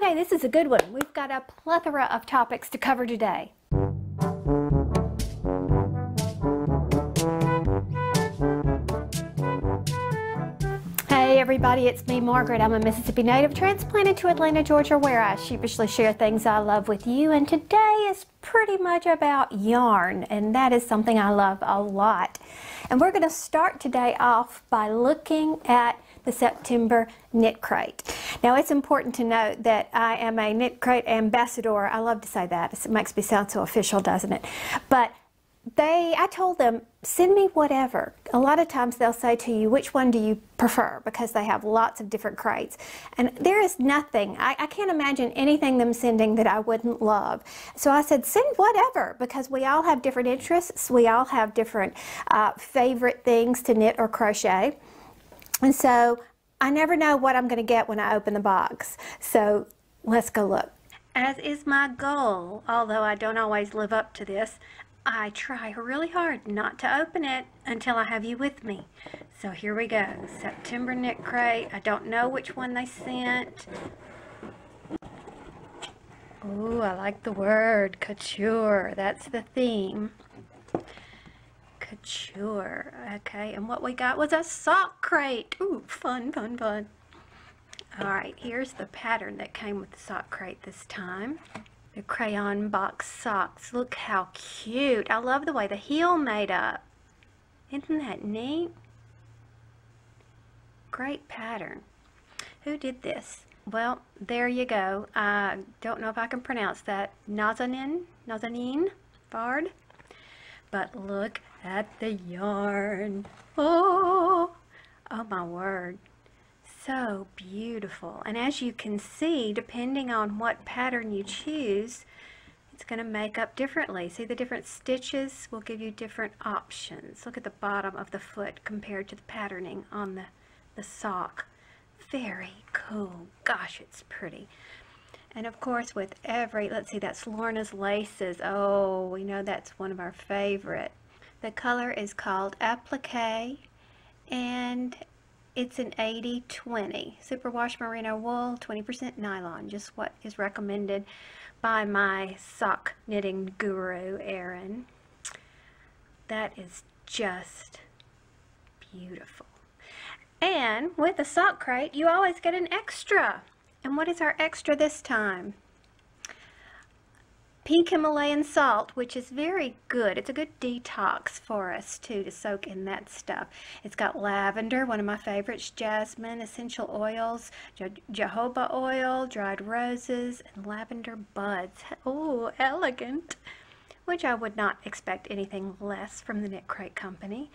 Okay, this is a good one. We've got a plethora of topics to cover today. Hey everybody, it's me, Margaret. I'm a Mississippi native transplanted to Atlanta, Georgia, where I sheepishly share things I love with you. And today is pretty much about yarn, and that is something I love a lot. And we're going to start today off by looking at the September Knit Crate. Now, it's important to note that I am a Knit Crate ambassador. I love to say that. It makes me sound so official, doesn't it? But I told them, send me whatever. A lot of times they'll say to you, which one do you prefer? Because they have lots of different crates. And there is nothing, I can't imagine anything them sending that I wouldn't love. So I said, send whatever, because we all have different interests. We all have different favorite things to knit or crochet. And so I never know what I'm going to get when I open the box. So let's go look. As is my goal, although I don't always live up to this, I try really hard not to open it until I have you with me. So here we go. September Knit Crate. I don't know which one they sent. Ooh, I like the word couture. That's the theme. Couture. Okay, and what we got was a sock crate. Ooh, fun, fun, fun. Alright, here's the pattern that came with the sock crate this time. The Crayon Box Socks. Look how cute. I love the way the heel made up. Isn't that neat? Great pattern. Who did this? Well, there you go. I don't know if I can pronounce that. Nazanin Fard. But look at the yarn. Oh my word. So beautiful. And as you can see, depending on what pattern you choose, it's going to make up differently. See, the different stitches will give you different options. Look at the bottom of the foot compared to the patterning on the sock. Very cool. Gosh, it's pretty. And of course with every, let's see, that's Lorna's Laces. Oh, we know that's one of our favorite. The color is called Applique, and it's an 80-20. Superwash merino wool, 20% nylon. Just what is recommended by my sock knitting guru, Erin. That is just beautiful. And with a sock crate, you always get an extra. And what is our extra this time? Pink Himalayan salt, which is very good. It's a good detox for us too, to soak in that stuff. It's got lavender, one of my favorites, jasmine, essential oils, jojoba oil, dried roses, and lavender buds. Oh, elegant! Which I would not expect anything less from the Knit Crate company.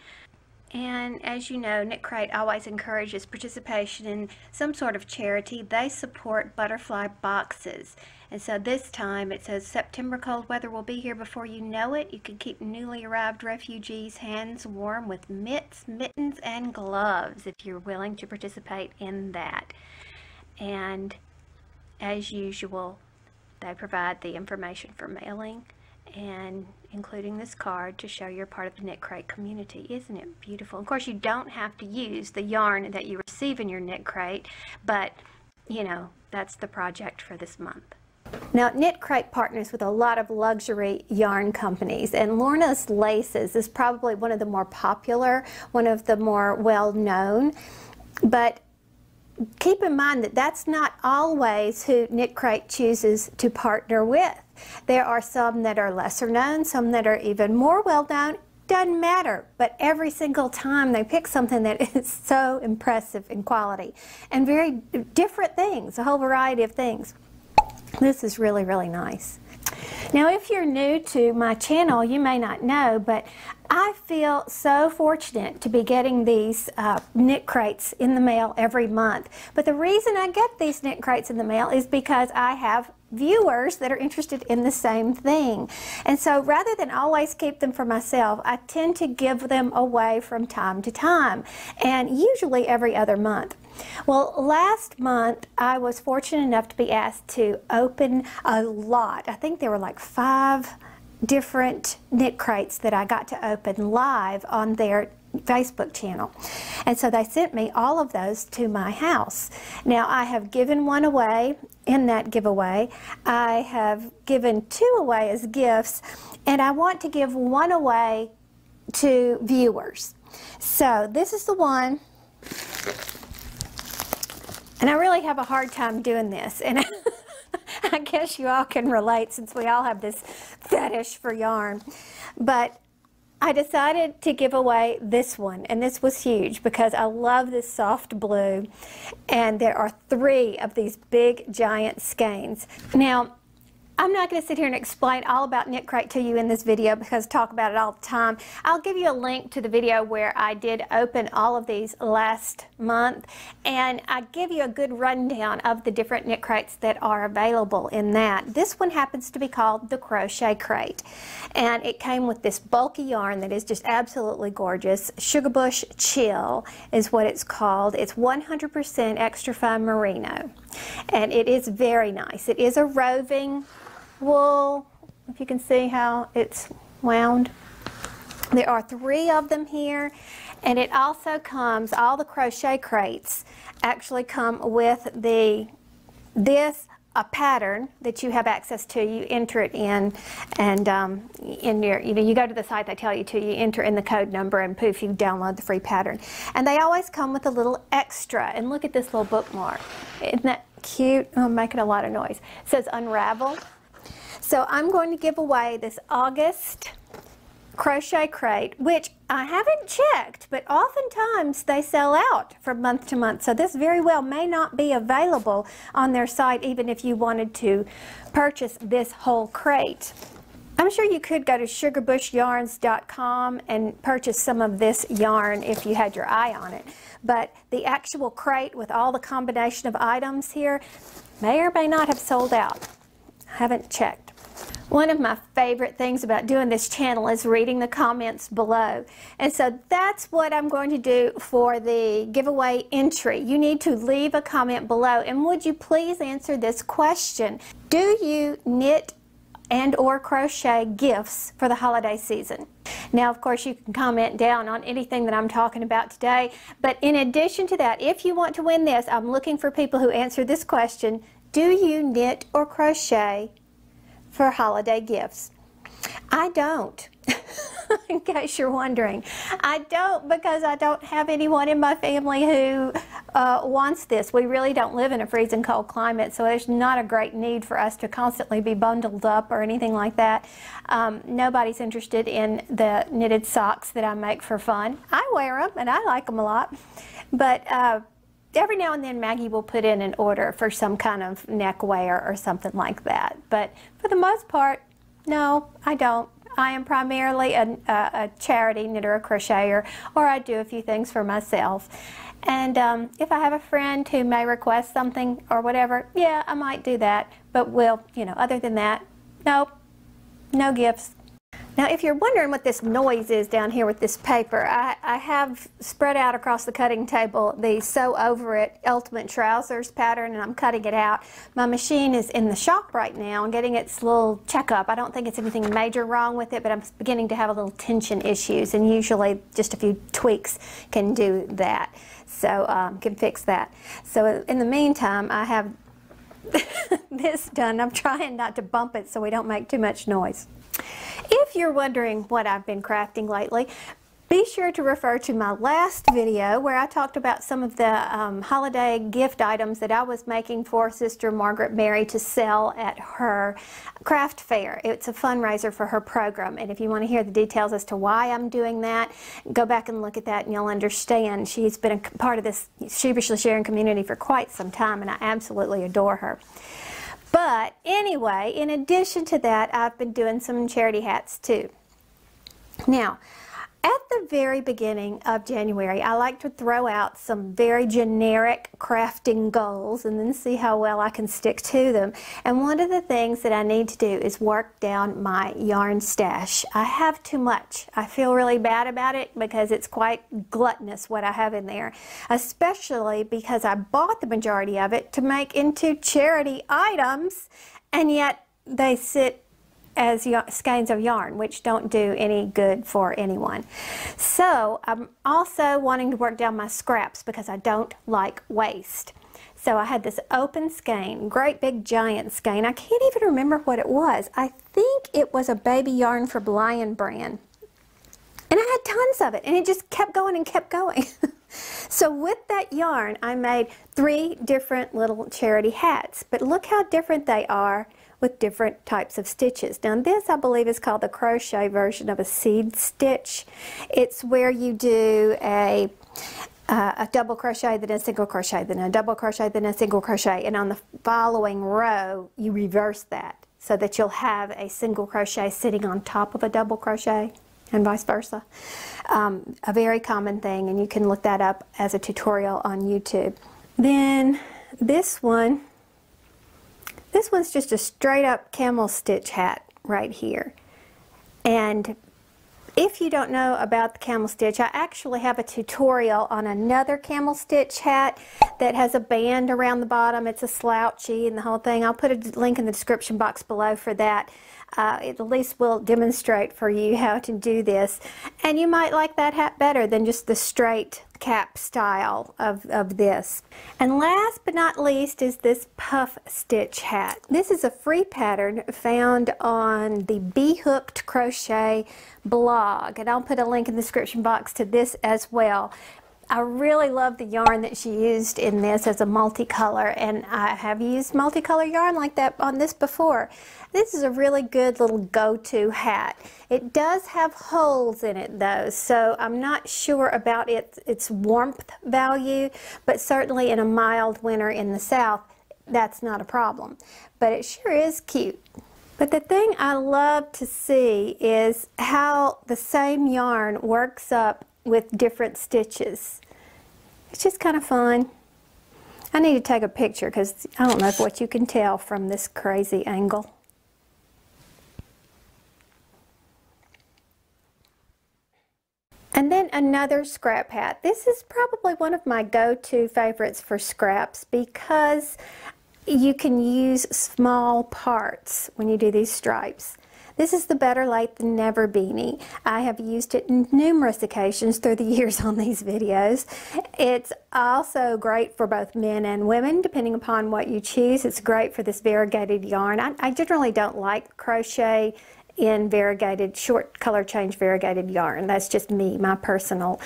And as you know, Knit Crate always encourages participation in some sort of charity. They support butterfly boxes. And so this time it says September cold weather will be here before you know it. You can keep newly arrived refugees' hands warm with mitts, mittens, and gloves if you're willing to participate in that. And as usual, they provide the information for mailing, and including this card to show you're part of the Knit Crate community. Isn't it beautiful? Of course, you don't have to use the yarn that you receive in your Knit Crate, but you know, that's the project for this month. Now, Knit Crate partners with a lot of luxury yarn companies, and Lorna's Laces is probably one of the more popular, one of the more well-known, but keep in mind that that's not always who Knit Crate chooses to partner with. There are some that are lesser known, some that are even more well known. Doesn't matter, but every single time they pick something that is so impressive in quality and very different things, a whole variety of things. This is really, really nice. Now, if you're new to my channel, you may not know, but I feel so fortunate to be getting these Knit Crates in the mail every month. But the reason I get these Knit Crates in the mail is because I have viewers that are interested in the same thing. And so rather than always keep them for myself, I tend to give them away from time to time, and usually every other month. Well, last month I was fortunate enough to be asked to open a lot. I think there were like 5 different Knit Crates that I got to open live on their Facebook channel. And so they sent me all of those to my house. Now, I have given one away in that giveaway. I have given 2 away as gifts, and I want to give 1 away to viewers. So this is the one, and I really have a hard time doing this, and I guess you all can relate since we all have this fetish for yarn. But I decided to give away this one, and this was huge because I love this soft blue, and there are 3 of these big giant skeins. Now, I'm not going to sit here and explain all about KnitCrate to you in this video because I talk about it all the time. I'll give you a link to the video where I did open all of these last month, and I give you a good rundown of the different KnitCrates that are available in that. This one happens to be called the Crochet Crate, and it came with this bulky yarn that is just absolutely gorgeous. Sugar Bush Chill is what it's called. It's 100% extra fine merino, and it is very nice. It is a roving wool, if you can see how it's wound. There are 3 of them here, and it also comes, all the crochet crates actually come with a pattern that you have access to. You enter it in, and in your, you go to the site, they tell you to, you enter in the code number, and poof, you download the free pattern. And they always come with a little extra, and look at this little bookmark. Isn't that cute? Oh, I'm making a lot of noise. It says Unravel. So I'm going to give away this August Crochet Crate, which I haven't checked, but oftentimes they sell out from month to month. So this very well may not be available on their site even if you wanted to purchase this whole crate. I'm sure you could go to sugarbushyarns.com and purchase some of this yarn if you had your eye on it. But the actual crate with all the combination of items here may or may not have sold out. I haven't checked. One of my favorite things about doing this channel is reading the comments below. And so that's what I'm going to do for the giveaway entry. You need to leave a comment below, and would you please answer this question? Do you knit and or crochet gifts for the holiday season? Now, of course, you can comment down on anything that I'm talking about today, but in addition to that, if you want to win this, I'm looking for people who answer this question: do you knit or crochet for holiday gifts? I don't. In case you're wondering, I don't, because I don't have anyone in my family who wants this. We really don't live in a freezing cold climate, so there's not a great need for us to constantly be bundled up or anything like that. Nobody's interested in the knitted socks that I make for fun. I wear them and I like them a lot, but every now and then Maggie will put in an order for some kind of neckwear or something like that. But for the most part, no, I don't. I am primarily a charity knitter or crocheter, or I do a few things for myself. And if I have a friend who may request something or whatever, yeah, I might do that. But other than that, nope, no gifts. Now, if you're wondering what this noise is down here with this paper, I have spread out across the cutting table the Sew Over It Ultimate Trousers pattern, and I'm cutting it out. My machine is in the shop right now and getting its little checkup. I don't think it's anything major wrong with it, but I'm beginning to have a little tension issues, and usually just a few tweaks can do that. So can fix that. So in the meantime, I have this done. I'm trying not to bump it so we don't make too much noise. If you're wondering what I've been crafting lately, be sure to refer to my last video where I talked about some of the holiday gift items that I was making for Sister Margaret Mary to sell at her craft fair. It's a fundraiser for her program, and if you want to hear the details as to why I'm doing that, go back and look at that and you'll understand. She's been a part of this Sheepishly sharing community for quite some time, and I absolutely adore her. But anyway, in addition to that, I've been doing some charity hats too. Now, at the very beginning of January, I like to throw out some very generic crafting goals and then see how well I can stick to them. And one of the things that I need to do is work down my yarn stash. I have too much. I feel really bad about it because it's quite gluttonous what I have in there, especially because I bought the majority of it to make into charity items, and yet they sit as skeins of yarn, which don't do any good for anyone. So I'm also wanting to work down my scraps because I don't like waste. So I had this open skein, great big giant skein. I can't even remember what it was. I think it was a baby yarn from Lion brand. And I had tons of it, and it just kept going and kept going. So with that yarn, I made 3 different little charity hats. But look how different they are with different types of stitches. Now this, I believe, is called the crochet version of a seed stitch. It's where you do a double crochet, then a single crochet, then a double crochet, then a single crochet, and on the following row you reverse that so that you'll have a single crochet sitting on top of a double crochet and vice versa. A very common thing, and you can look that up as a tutorial on YouTube. Then this one's just a straight up camel stitch hat right here. And if you don't know about the camel stitch, I actually have a tutorial on another camel stitch hat that has a band around the bottom. It's a slouchy and the whole thing. I'll put a link in the description box below for that. It at least will demonstrate for you how to do this. And you might like that hat better than just the straight cap style of this. And last but not least is this puff stitch hat. This is a free pattern found on the Be Hooked Crochet blog, and I'll put a link in the description box to this as well. I really love the yarn that she used in this as a multicolor, and I have used multicolor yarn like that on this before. This is a really good little go-to hat. It does have holes in it though, so I'm not sure about its warmth value, but certainly in a mild winter in the south, that's not a problem. But it sure is cute. But the thing I love to see is how the same yarn works up with different stitches. It's just kind of fun. I need to take a picture because I don't know what you can tell from this crazy angle. And then another scrap hat. This is probably one of my go-to favorites for scraps because you can use small parts when you do these stripes. This is the Better Late Than Never beanie. I have used it on numerous occasions through the years on these videos. It's also great for both men and women, depending upon what you choose. It's great for this variegated yarn. I generally don't like crochet in variegated, short color change variegated yarn. That's just me, my personal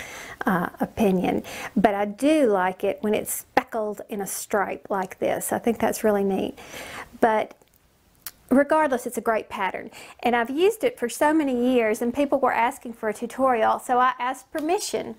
opinion. But I do like it when it's speckled in a stripe like this. I think that's really neat. But regardless, it's a great pattern, and I've used it for so many years, and people were asking for a tutorial, so I asked permission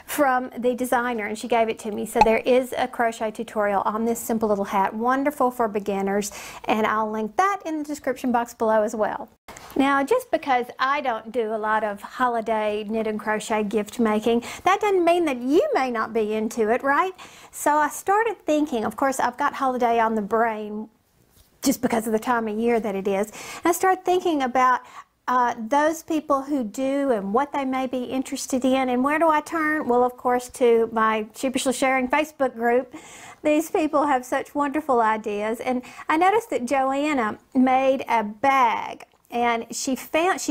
from the designer and she gave it to me. So there is a crochet tutorial on this simple little hat, wonderful for beginners, and I'll link that in the description box below as well. Now, just because I don't do a lot of holiday knit and crochet gift making, that doesn't mean that you may not be into it, right? So I started thinking, of course I've got holiday on the brain just because of the time of year that it is. And I started thinking about those people who do and what they may be interested in. And where do I turn? Well, of course, to my Sheepishly Sharing Facebook group. These people have such wonderful ideas. And I noticed that Joanna made a bag, and she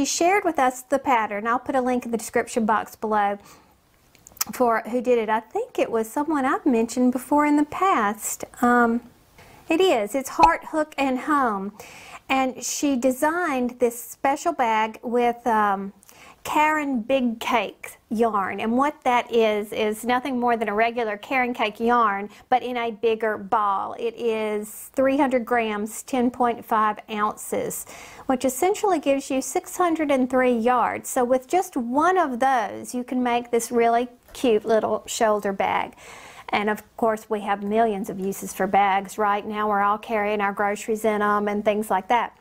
shared with us the pattern. I'll put a link in the description box below for who did it. I think it was someone I've mentioned before in the past. It is. It's Heart, Hook, and Home. And she designed this special bag with Caron Big Cake yarn. And what that is nothing more than a regular Caron Cake yarn, but in a bigger ball. It is 300 grams, 10.5 ounces, which essentially gives you 603 yards. So with just one of those, you can make this really cute little shoulder bag. And of course, we have millions of uses for bags. Right now, we're all carrying our groceries in them and things like that.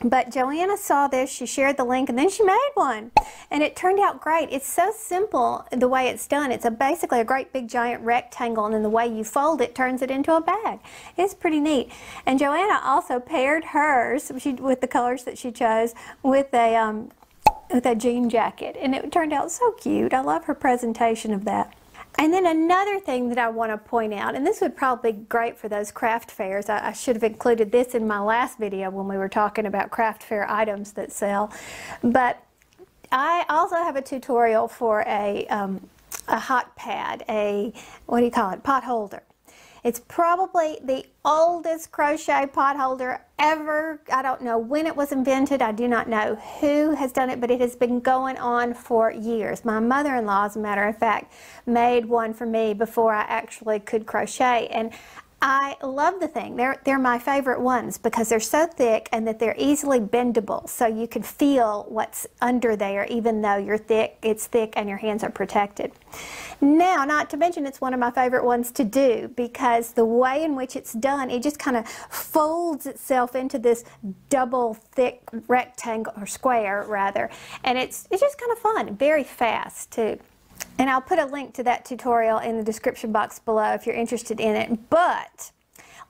But Joanna saw this, she shared the link, and then she made one. And it turned out great. It's so simple the way it's done. It's basically a great big giant rectangle, and then the way you fold it turns it into a bag. It's pretty neat. And Joanna also paired hers with the colors that she chose with a jean jacket. And it turned out so cute. I love her presentation of that. And then another thing that I want to point out, and this would probably be great for those craft fairs. I should have included this in my last video when we were talking about craft fair items that sell. But I also have a tutorial for a hot pad, what do you call it, pot holder. It's probably the oldest crochet pot holder ever. I don't know when it was invented. I do not know who has done it, but it has been going on for years. My mother-in-law, as a matter of fact, made one for me before I actually could crochet, and I love the thing. They're my favorite ones because they're so thick and that they're easily bendable, so you can feel what's under there even though it's thick and your hands are protected. Now, not to mention, it's one of my favorite ones to do because the way in which it's done, it just kind of folds itself into this double thick rectangle, or square rather, and it's just kind of fun, very fast too. And I'll put a link to that tutorial in the description box below if you're interested in it. But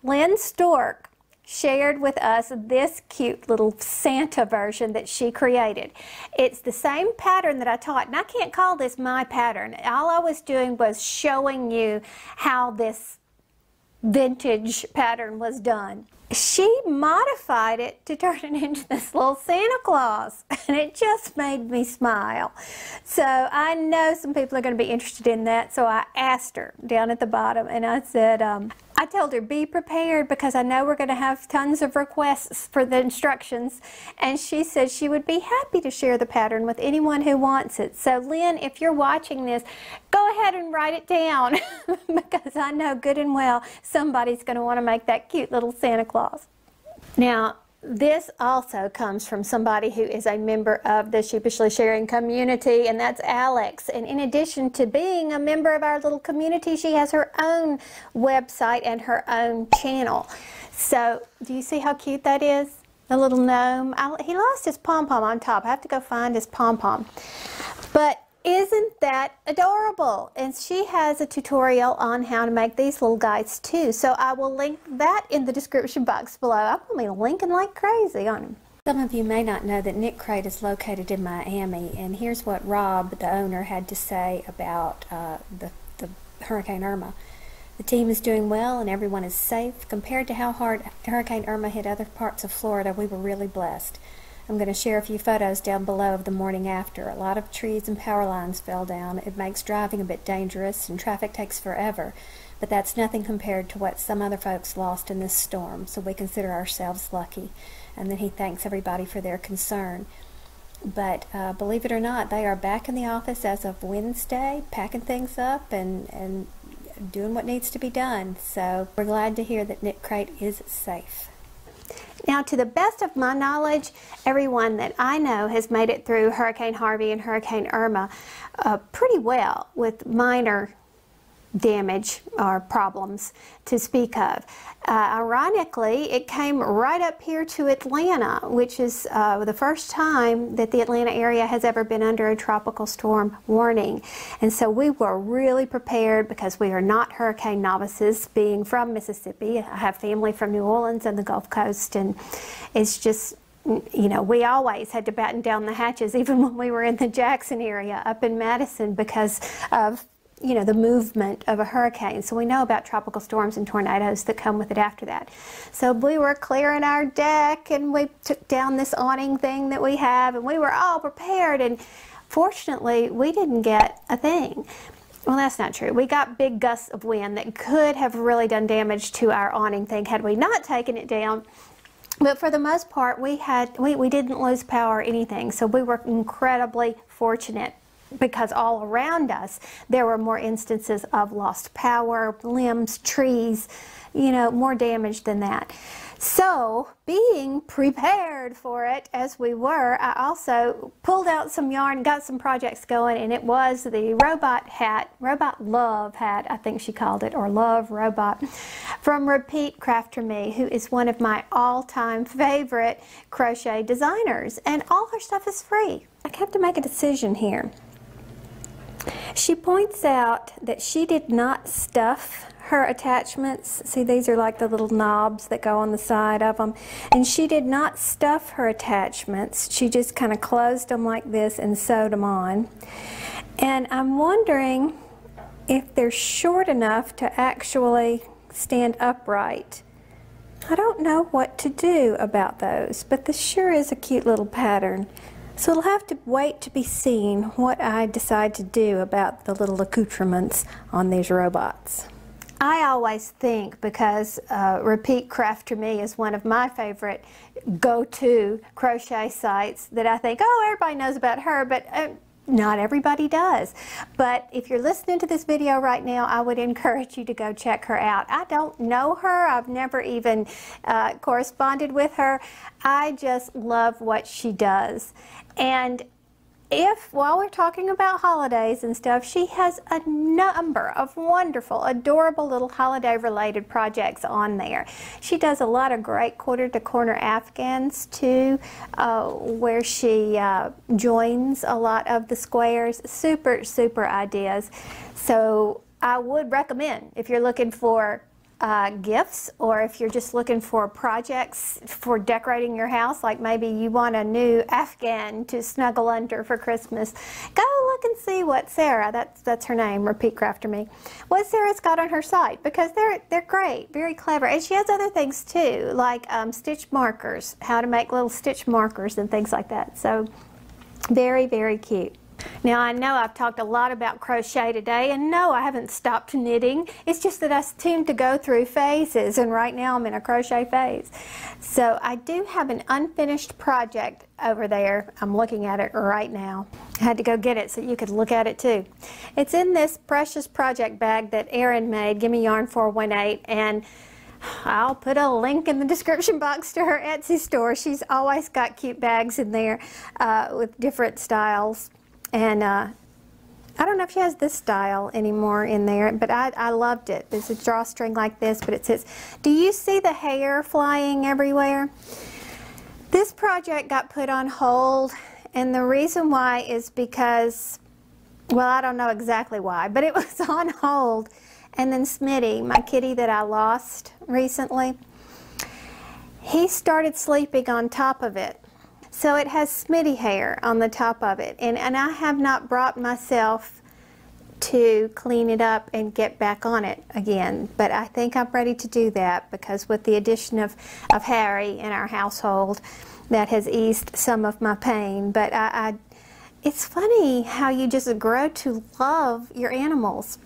Lin Stork shared with us this cute little Santa version that she created. It's the same pattern that I taught, and I can't call this my pattern. All I was doing was showing you how this vintage pattern was done. She modified it to turn it into this little Santa Claus, and it just made me smile. So I know some people are going to be interested in that, so I asked her down at the bottom, and I said, I told her, be prepared because I know we're going to have tons of requests for the instructions, and she said she would be happy to share the pattern with anyone who wants it. So Lynn, if you're watching this, go ahead and write it down because I know good and well somebody's going to want to make that cute little Santa Claus. Now, this also comes from somebody who is a member of the Sheepishly Sharing community, and that's Alex. And in addition to being a member of our little community, she has her own website and her own channel. So, do you see how cute that is? The little gnome. He lost his pom-pom on top. I have to go find his pom-pom. But isn't that adorable? And she has a tutorial on how to make these little guys too. So I will link that in the description box below. I'm going to be linking like crazy on them. Some of you may not know that KnitCrate is located in Miami, and here's what Rob, the owner, had to say about the Hurricane Irma. The team is doing well and everyone is safe. Compared to how hard Hurricane Irma hit other parts of Florida, we were really blessed. I'm going to share a few photos down below of the morning after. A lot of trees and power lines fell down. It makes driving a bit dangerous and traffic takes forever, but that's nothing compared to what some other folks lost in this storm, so we consider ourselves lucky. And then he thanks everybody for their concern. But believe it or not, they are back in the office as of Wednesday, packing things up and doing what needs to be done. So we're glad to hear that KnitCrate is safe. Now, to the best of my knowledge, everyone that I know has made it through Hurricane Harvey and Hurricane Irma pretty well with minor damage or problems to speak of. Ironically, it came right up here to Atlanta, which is the first time that the Atlanta area has ever been under a tropical storm warning. And so we were really prepared because we are not hurricane novices, being from Mississippi. I have family from New Orleans and the Gulf Coast, and it's just, you know, we always had to batten down the hatches even when we were in the Jackson area up in Madison because of, you know, the movement of a hurricane. So we know about tropical storms and tornadoes that come with it after that. So we were clearing our deck and we took down this awning thing that we have, and we were all prepared, and fortunately we didn't get a thing. Well, that's not true. We got big gusts of wind that could have really done damage to our awning thing had we not taken it down. But for the most part, we didn't lose power or anything. So we were incredibly fortunate, because all around us there were more instances of lost power, limbs, trees, you know, more damage than that. So, being prepared for it as we were, I also pulled out some yarn, got some projects going, and it was the robot hat, Robot Love hat, I think she called it, or Love Robot, from Repeat Crafter Me, who is one of my all-time favorite crochet designers, and all her stuff is free. I have to make a decision here. She points out that she did not stuff her attachments. See, these are like the little knobs that go on the side of them. And she did not stuff her attachments. She just kind of closed them like this and sewed them on. And I'm wondering if they're short enough to actually stand upright. I don't know what to do about those, but this sure is a cute little pattern. So it'll have to wait to be seen what I decide to do about the little accoutrements on these robots. I always think, because Repeat Craft to me is one of my favorite go-to crochet sites, that I think, oh, everybody knows about her, but not everybody does. But if you're listening to this video right now, I would encourage you to go check her out. I don't know her. I've never even corresponded with her. I just love what she does. And while we're talking about holidays and stuff, she has a number of wonderful, adorable little holiday related projects on there. She does a lot of great corner to corner afghans too, where she joins a lot of the squares. Super, super ideas. So I would recommend, if you're looking for gifts, or if you're just looking for projects for decorating your house, like maybe you want a new Afghan to snuggle under for Christmas, go look and see what Sarah, that's her name, Repeat Craft to me, what Sarah's got on her site, because they're great, very clever. And she has other things too, like stitch markers, how to make little stitch markers and things like that. So very, very cute. Now, I know I've talked a lot about crochet today, and no, I haven't stopped knitting. It's just that I seem to go through phases, and right now I'm in a crochet phase. So I do have an unfinished project over there. I'm looking at it right now. I had to go get it so you could look at it too. It's in this precious project bag that Erin made, Gimme Yarn 418, and I'll put a link in the description box to her Etsy store. She's always got cute bags in there with different styles. And I don't know if she has this style anymore in there, but I loved it. There's a drawstring like this, but it says, do you see the hair flying everywhere? This project got put on hold, and the reason why is because, well, I don't know exactly why, but it was on hold. And then Smitty, my kitty that I lost recently, he started sleeping on top of it. So it has Smitty hair on the top of it, and I have not brought myself to clean it up and get back on it again, but I think I'm ready to do that, because with the addition of Harry in our household, that has eased some of my pain. But it's funny how you just grow to love your animals.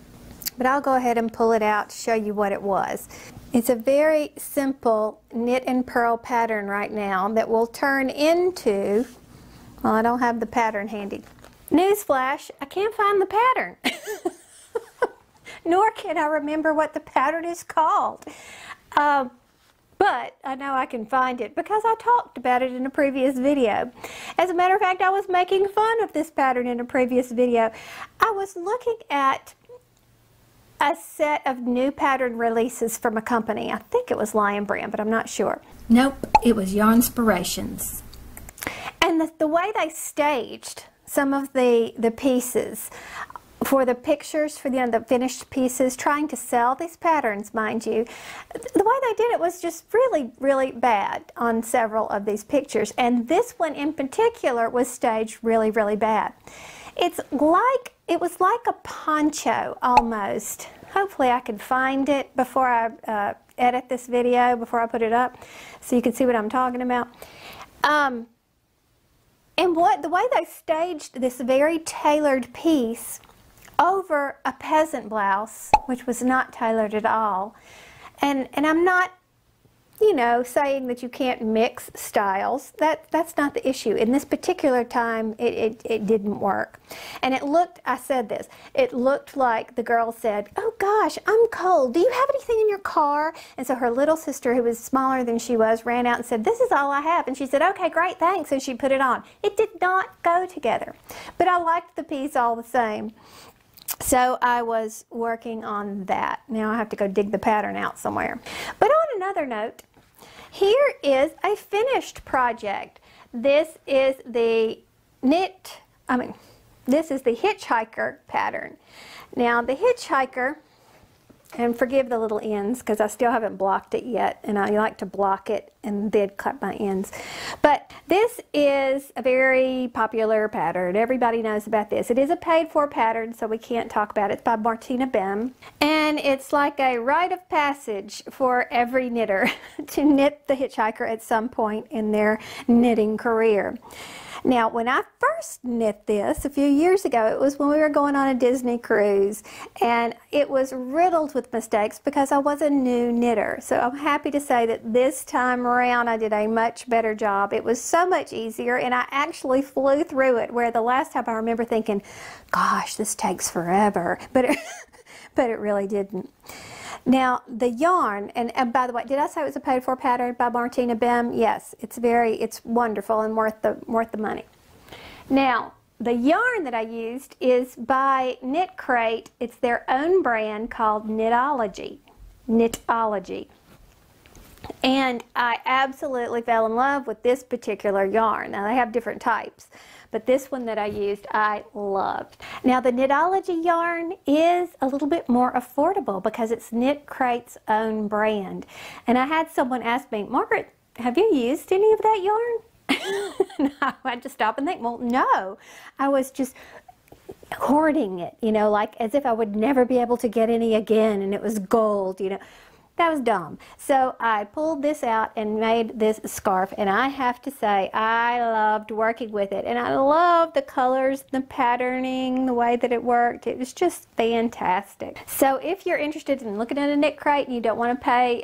But I'll go ahead and pull it out to show you what it was. It's a very simple knit and purl pattern right now that will turn into, well, I don't have the pattern handy. Newsflash, I can't find the pattern. Nor can I remember what the pattern is called. But I know I can find it because I talked about it in a previous video. As a matter of fact, I was making fun of this pattern in a previous video. I was looking at a set of new pattern releases from a company. I think it was Lion Brand, but I'm not sure. Nope, it was Yarnspirations. And the way they staged some of the pieces for the pictures, for the finished pieces, trying to sell these patterns, mind you, the way they did it was just really, really bad on several of these pictures. And this one in particular was staged really, really bad. It was like a poncho almost. Hopefully I can find it before I edit this video, before I put it up, so you can see what I'm talking about. And the way they staged this very tailored piece over a peasant blouse, which was not tailored at all. And I'm not, you know, saying that you can't mix styles. That's not the issue. In this particular time, it didn't work. And it looked, I said this, it looked like the girl said, oh gosh, I'm cold. Do you have anything in your car? And so her little sister, who was smaller than she was, ran out and said, this is all I have. And she said, okay, great, thanks. And she put it on. It did not go together. But I liked the piece all the same. So I was working on that. Now I have to go dig the pattern out somewhere. But on another note, here is a finished project. This is the this is the Hitchhiker pattern. Now the Hitchhiker, and forgive the little ends because I still haven't blocked it yet, and I like to block it and then cut my ends. But this is a very popular pattern. Everybody knows about this. It is a paid-for pattern, so we can't talk about it. It's by Martina Bem, and it's like a rite of passage for every knitter to knit the Hitchhiker at some point in their knitting career. Now, when I first knit this a few years ago, it was when we were going on a Disney cruise, and it was riddled with mistakes because I was a new knitter. So I'm happy to say that this time around I did a much better job. It was so much easier, and I actually flew through it, where the last time I remember thinking, gosh, this takes forever, but it really didn't. Now the yarn, and by the way, did I say it was a paid for pattern by Martina Bem? Yes, it's wonderful and worth the money. Now the yarn that I used is by KnitCrate. It's their own brand called Knitology. And I absolutely fell in love with this particular yarn. Now they have different types, but this one that I used, I loved. Now the Knitology yarn is a little bit more affordable because it's KnitCrate's own brand. And I had someone ask me, Margaret, have you used any of that yarn? I had to stop and think, well, no. I was just hoarding it, you know, like as if I would never be able to get any again, and it was gold, you know. That was dumb. So I pulled this out and made this scarf, and I have to say I loved working with it, and I loved the colors, the patterning, the way that it worked. It was just fantastic. So if you're interested in looking at a KnitCrate and you don't want to pay,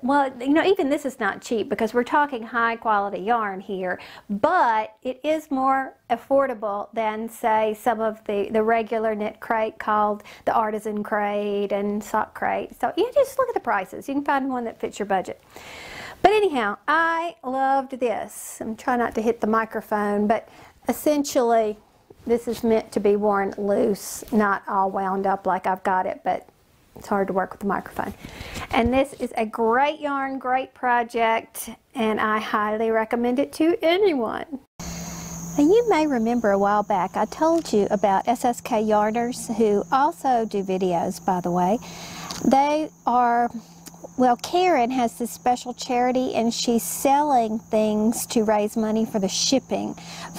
well, you know, even this is not cheap because we're talking high quality yarn here, but it is more affordable than, say, some of the regular KnitCrate called the Artisan Crate and Sock Crate. So you just look at the prices. You can find one that fits your budget. But anyhow, I loved this. I'm trying not to hit the microphone, but essentially this is meant to be worn loose, not all wound up like I've got it, but it's hard to work with the microphone. And this is a great yarn, great project, and I highly recommend it to anyone. Now, you may remember a while back I told you about SSK Yarners, who also do videos, by the way. They are, well, Karen has this special charity, and she's selling things to raise money for the shipping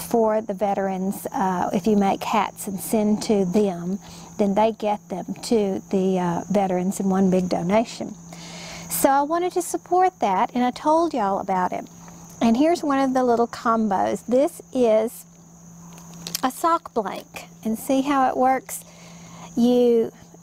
for the veterans. If you make hats and send to them, then they get them to the veterans in one big donation. So I wanted to support that, and I told y'all about it. And here's one of the little combos. This is a sock blank, and see how it works?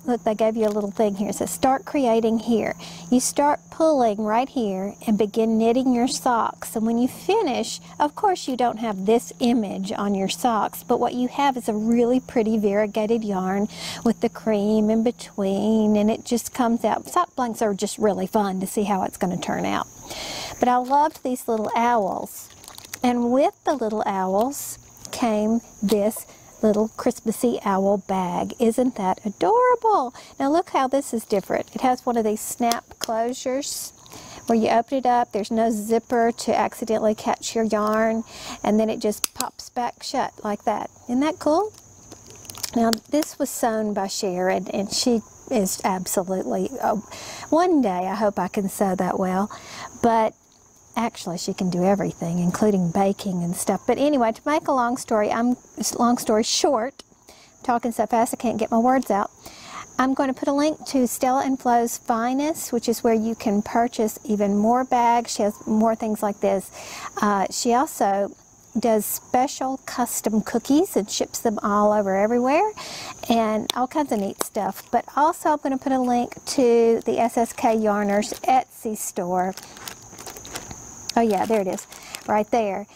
Look, they gave you a little thing here. It says start creating here. You start pulling right here and begin knitting your socks. And when you finish, of course you don't have this image on your socks, but what you have is a really pretty variegated yarn with the cream in between, and it just comes out. Sock blanks are just really fun to see how it's going to turn out. But I loved these little owls. And with the little owls came this little Christmassy owl bag. Isn't that adorable? Now look how this is different. It has one of these snap closures where you open it up. There's no zipper to accidentally catch your yarn, and then it just pops back shut like that. Isn't that cool? Now this was sewn by Sharon, and she is absolutely, one day I hope I can sew that well, but actually she can do everything, including baking and stuff. But anyway, to make a long story short, I'm talking so fast I can't get my words out, I'm going to put a link to Stella and Flo's Finest, which is where you can purchase even more bags. She has more things like this. She also does special custom cookies and ships them all over everywhere, and all kinds of neat stuff. But also I'm going to put a link to the SSK Yarners Etsy store. Oh yeah, there it is, right there,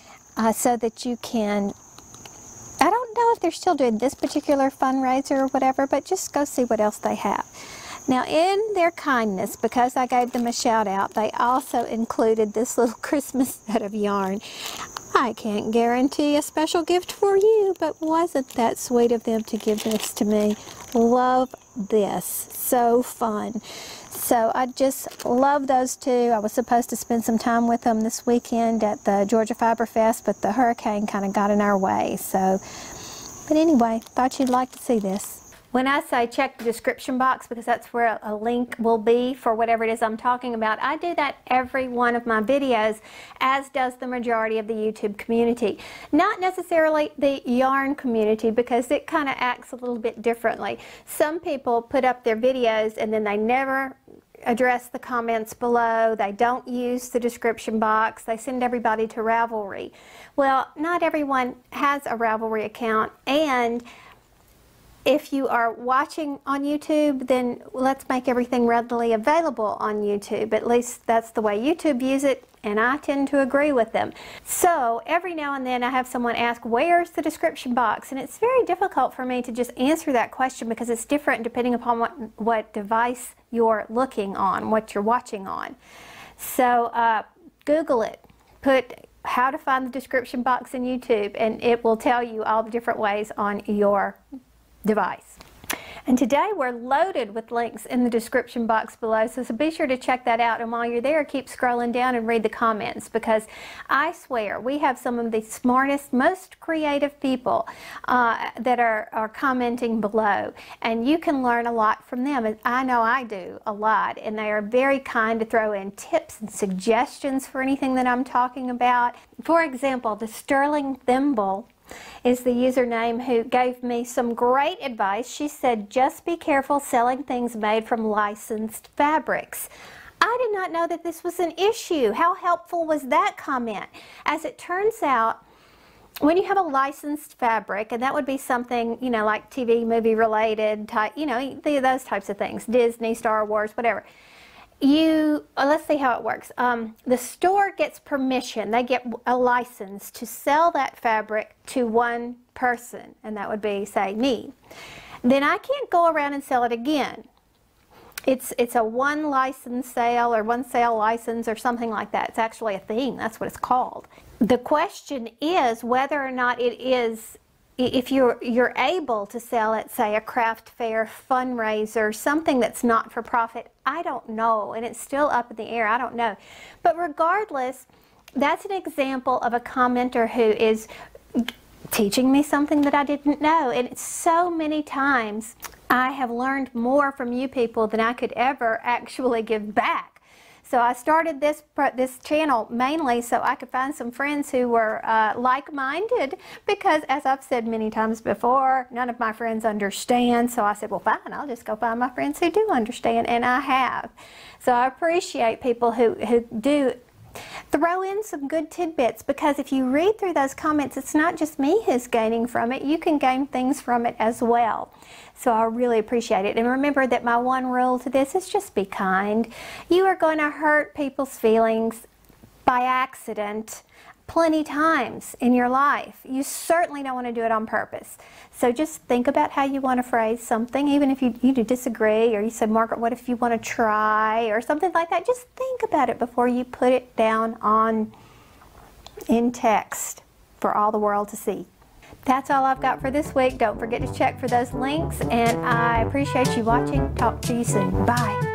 so that you can, I don't know if they're still doing this particular fundraiser or whatever, but just go see what else they have. Now, in their kindness, because I gave them a shout out, they also included this little Christmas set of yarn. I can't guarantee a special gift for you, but wasn't that sweet of them to give this to me? Love this, so fun. So I just love those two. I was supposed to spend some time with them this weekend at the Georgia Fiber Fest, but the hurricane kind of got in our way. So, but anyway, thought you'd like to see this. When I say check the description box, because that's where a link will be for whatever it is I'm talking about, I do that every one of my videos, as does the majority of the YouTube community. Not necessarily the yarn community, because it kind of acts a little bit differently. Some people put up their videos and then they never address the comments below. They don't use the description box. They send everybody to Ravelry. Well, not everyone has a Ravelry account, and if you are watching on YouTube, then let's make everything readily available on YouTube. At least that's the way YouTube views it, and I tend to agree with them. So every now and then I have someone ask, where's the description box? And it's very difficult for me to just answer that question because it's different depending upon what device you're looking on, what you're watching on. So Google it. Put how to find the description box in YouTube, and it will tell you all the different ways on your device. And today we're loaded with links in the description box below, so be sure to check that out. And while you're there, keep scrolling down and read the comments, because I swear we have some of the smartest, most creative people that are commenting below, and you can learn a lot from them. I know I do a lot, and they are very kind to throw in tips and suggestions for anything that I'm talking about. For example, the Sterling Thimble is the username who gave me some great advice. She said, just be careful selling things made from licensed fabrics. I did not know that this was an issue. How helpful was that comment? As it turns out, when you have a licensed fabric, and that would be something, you know, like TV, movie related type, you know, those types of things, Disney, Star Wars, whatever. Let's see how it works. The store gets permission, they get a license to sell that fabric to one person, and that would be, say, me. Then I can't go around and sell it again. It's a one license sale, or one sale license, or something like that. It's actually a thing, that's what it's called. The question is whether or not it is, if you're able to sell at, say, a craft fair, fundraiser, something that's not for profit. I don't know, and it's still up in the air. I don't know. But regardless, that's an example of a commenter who is teaching me something that I didn't know. And so many times I have learned more from you people than I could ever actually give back. So I started this channel mainly so I could find some friends who were like-minded, because, as I've said many times before, none of my friends understand. So I said, well, fine, I'll just go find my friends who do understand, and I have. So I appreciate people who do throw in some good tidbits, because if you read through those comments, it's not just me who's gaining from it. You can gain things from it as well. So I really appreciate it. And remember that my one rule to this is just be kind. You are going to hurt people's feelings by accident plenty times in your life. You certainly don't want to do it on purpose. So just think about how you want to phrase something, even if you disagree, or you said, Margaret, what if you want to try, or something like that. Just think about it before you put it down in text for all the world to see. That's all I've got for this week. Don't forget to check for those links, and I appreciate you watching. Talk to you soon. Bye.